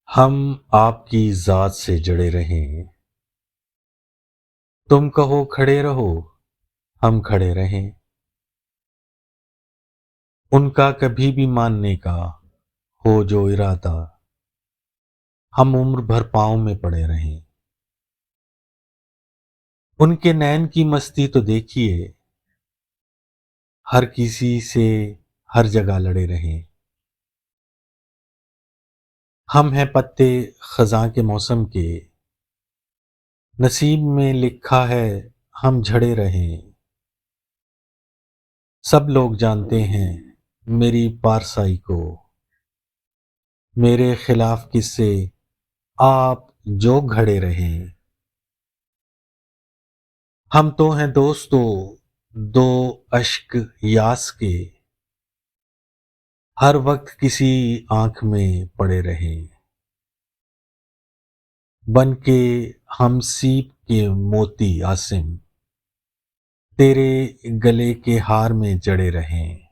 ہم آپ کی ذات سے جڑے رہیں، تم کہو کھڑے رہو ہم کھڑے رہیں، ان کا کبھی بھی ماننے کا ہو جو ارادہ، ہم عمر بھر پاؤں میں پڑے رہیں۔ ان کے نین کی مستی تو دیکھیے، ہر کسی سے ہر جگہ لڑے رہیں۔ ہم ہیں پتے خزاں کے موسم کے، نصیب میں لکھا ہے ہم جھڑے رہیں۔ سب لوگ جانتے ہیں میری پارسائی کو، میرے خلاف کس سے آپ جو گھڑے رہیں۔ ہم تو ہیں دوستو دو اشک یاس کے، ہر وقت کسی آنکھ میں پڑے رہیں۔ بن کے ہم سیپ کے موتی عاصم، تیرے گلے کے ہار میں جڑے رہیں۔